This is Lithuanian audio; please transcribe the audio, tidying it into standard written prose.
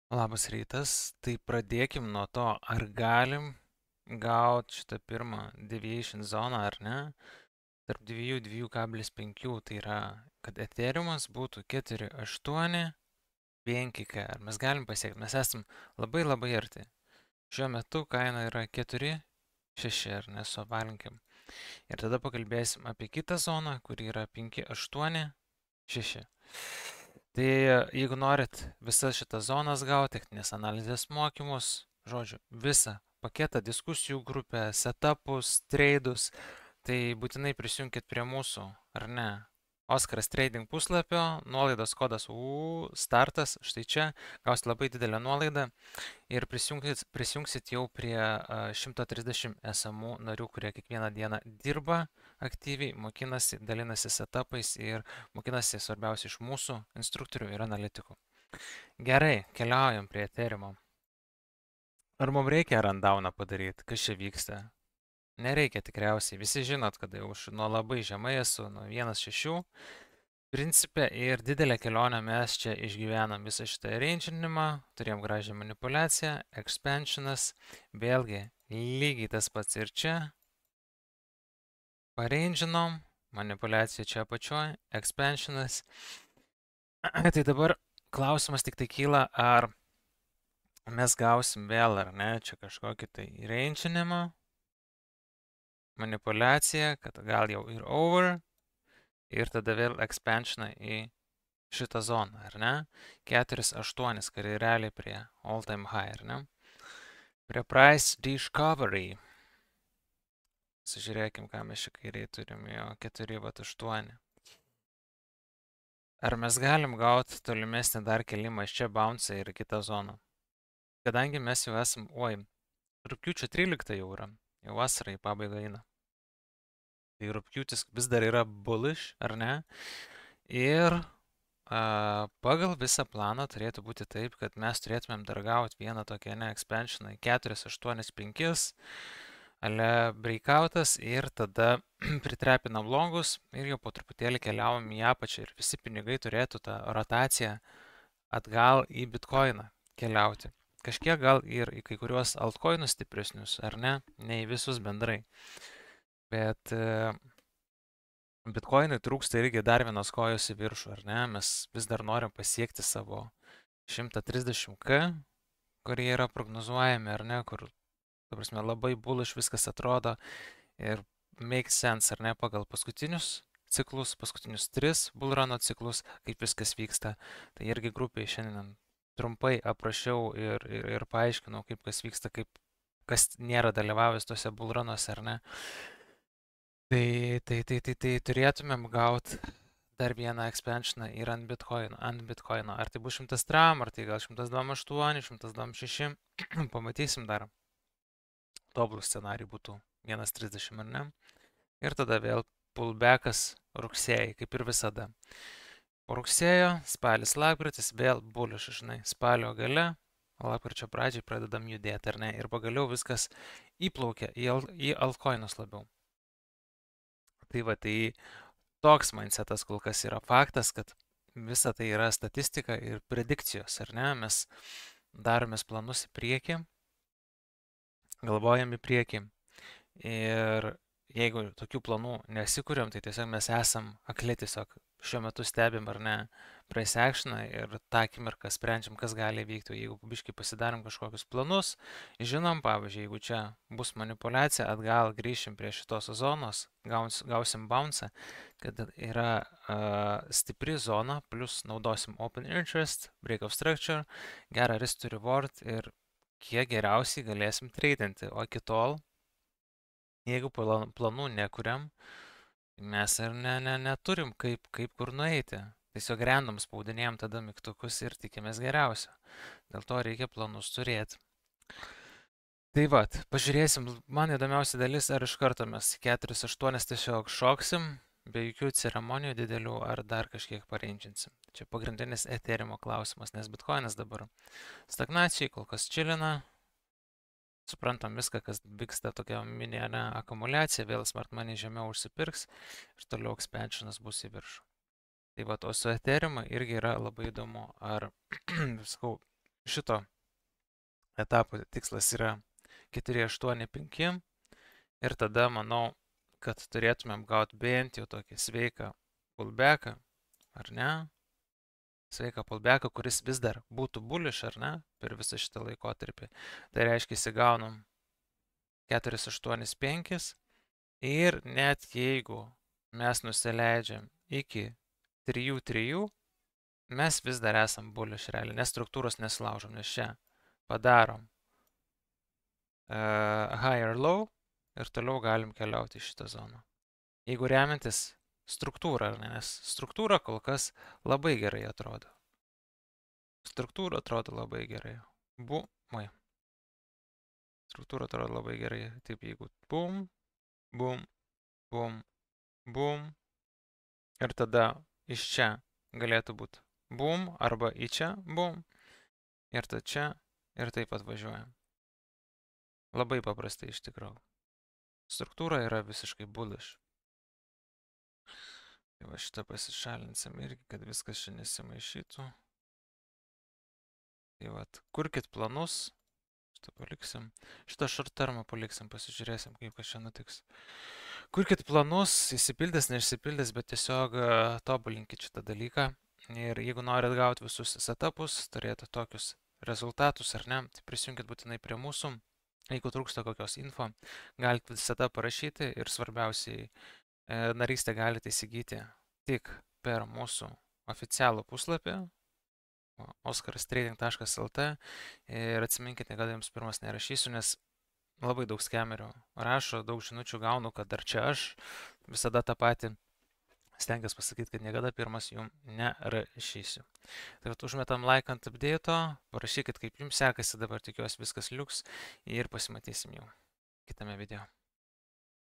Labas rytas, tai pradėkim nuo to, ar galim gauti šitą pirmą deviation zoną ar ne, tarp 2,5, tai yra, kad Ethereumas būtų 4,8,5K, ar mes galim pasiekti, mes esam labai labai arti. Šiuo metu kaina yra 4,6, ar ne, suvalinkim. Ir tada pakalbėsim apie kitą zoną, kuri yra 5,8,6. Tai jeigu norit visas šitas zonas gauti, techninės analizės mokymus, žodžiu, visą paketą, diskusijų grupę, setupus, treidus, tai būtinai prisijunkit prie mūsų, ar ne? Oskaras Trading puslapio, nuolaidos kodas startas, štai čia, gausit labai didelę nuolaidą ir prisijungsit jau prie 130 esamų narių, kurie kiekvieną dieną dirba aktyviai, mokinasi, dalinasi setupais ir mokinasi svarbiausia iš mūsų instruktorių ir analitikų. Gerai, keliaujam prie Ethereumo. Ar mums reikia rundowną padaryti? Kas čia vyksta? Nereikia tikriausiai. Visi žinot, kad jau nuo labai žemai esu, nuo 1.6. Principė ir didelę kelionę mes čia išgyvenam visą šitą arranginimą, turėjom gražią manipulaciją, expansionas, vėlgi lygiai tas pats ir čia. Paranginom, manipulacija čia apačioj, expansionas. Tai dabar klausimas tik tai kyla, ar mes gausim vėl ar ne, čia kažkokį tai arranginimą, manipulaciją, kad gal jau ir over. Ir tada vėl expansioną į šitą zoną, ar ne? 4,8, kuri realiai prie all time high, ar ne? Prie price discovery. Sužiūrėkim, ką mes čia kairiai turim, jo 4,8. Ar mes galim gauti tolimesnį dar kelimą iš čia bounce ir kitą zoną? Kadangi mes jau esam, rugpjūčio 13 jau yra, jau vasara į pabaigą eina. Tai rugpjūtis vis dar yra bullish, ar ne? Ir pagal visą planą turėtų būti taip, kad mes turėtumėm dar gauti vieną tokią expansioną 4,8,5, ale breakoutas ir tada pritrepinam longus ir jau po truputėlį keliavom į apačią ir visi pinigai turėtų tą rotaciją atgal į bitcoiną keliauti. Kažkiek gal ir į kai kuriuos altcoinus stipresnius, ar ne? Ne į visus bendrai. Bet bitcoinui trūksta irgi dar vienos kojos į viršų, ar ne? Mes vis dar norim pasiekti savo 130K, kurie yra prognozuojami, ar ne? Kur, ta prasme, labai bullish viskas atrodo ir make sense, ar ne? Pagal paskutinius ciklus, paskutinius 3 bullruno ciklus, kaip viskas vyksta. Tai irgi grupiai šiandien trumpai aprašiau ir paaiškinau, kaip kas vyksta, kaip kas nėra dalyvavęs tuose bullrunuose, ar ne? Tai turėtumėm gauti dar vieną expansioną ir ant bitcoino. Ar tai bus 100 tram, ar tai gal 128, 126, pamatysim dar. Tobulus scenarijų būtų 1.30, ar ne? Ir tada vėl pullbackas rugsėjai, kaip ir visada. Po rugsėjo, spalis, lapkritis, vėl bullish, žinai, spalio gale, lapkričio pradžiai pradedam judėti, ar ne? Ir pagaliau viskas įplaukia į altcoinus labiau. Tai va, tai toks mindsetas kol kas yra faktas, kad visa tai yra statistika ir predikcijos, ar ne? Mes daromės planus į priekį, galvojam į priekį ir jeigu tokių planų nesikuriam, tai tiesiog mes esam akli, tiesiog šiuo metu stebim ar ne price actioną ir tą akimirką sprendžiam, kas gali vykti. Jeigu biškai pasidarom kažkokius planus, žinom, pavyzdžiui, jeigu čia bus manipulacija, atgal grįšim prie šitos zonos, gausim bounce, kad yra stipri zona, plus naudosim open interest, break of structure, gerą risk to reward ir kiek geriausiai galėsim treidinti. O iki tol, jeigu planų nekuriam, mes ir neturim kaip kur nueiti. Tiesiog random spaudinėjom tada mygtukus ir tikimės geriausio. Dėl to reikia planus turėti. Tai vat, pažiūrėsim, man įdomiausia dalis, ar iš karto mes 4,8 tiesiog šoksim, be jokių ceremonijų didelių, ar dar kažkiek paranginsim. Čia pagrindinis Ethereumo klausimas, nes bitcoinas dabar stagnacijai, kol kas chillina. Suprantam viską, kas vyksta tokia mini akumuliacija, vėl smart money žemiau užsipirks ir toliau expansionas bus į viršų. Tai va, o su Ethereumu irgi yra labai įdomu, ar, sakau, šito etapo tikslas yra 485 ir tada manau, kad turėtumėm gauti bent jau tokį sveiką pullbacką, ar ne? Sveiką pullbacką, kuris vis dar būtų bullish, ar ne? Per visą šitą laikotarpį. Tai reiškia, įsigaunam 485 ir net jeigu mes nusileidžiam iki 3.3, mes vis dar esam bullish realiai, nes struktūros nesilaužom, nes čia padarom higher low ir toliau galim keliauti į šitą zoną. Jeigu remiantis struktūrą, nes struktūra kol kas labai gerai atrodo. Struktūra atrodo labai gerai. Struktūra atrodo labai gerai. Taip, jeigu bum, bum, bum, bum. Ir tada iš čia galėtų būti bum arba į čia bum. Ir tada čia ir taip atvažiuojam. Labai paprastai iš tikrųjų. Struktūra yra visiškai bullish. Tai va šitą pasišalinsim irgi, kad viskas čia nesimaišytų. Tai va, kurkit planus. Šitą paliksim. Šitą short termą paliksim, pasižiūrėsim, kaip kas čia nutiks. Kurkit planus, įsipildęs, neišsipildęs, bet tiesiog tobulinkit šitą dalyką. Ir jeigu norit gauti visus setupus, turėti tokius rezultatus ar ne, tai prisijungit būtinai prie mūsų. Jeigu trūksta kokios info, galite visada parašyti ir svarbiausiai narystę galite įsigyti tik per mūsų oficialų puslapį oskarstrading.lt ir atsiminkite, kad jums pirmas nerašysiu, nes labai daug skemerių rašo, daug žinučių gaunu, kad dar čia aš visada tą patį stengiuosi pasakyti, kad niekada pirmas jums nerašysiu. Tai užmetam like ant update'o, parašykit, kaip jums sekasi, dabar tikiuosi viskas liuks ir pasimatysim jau kitame video.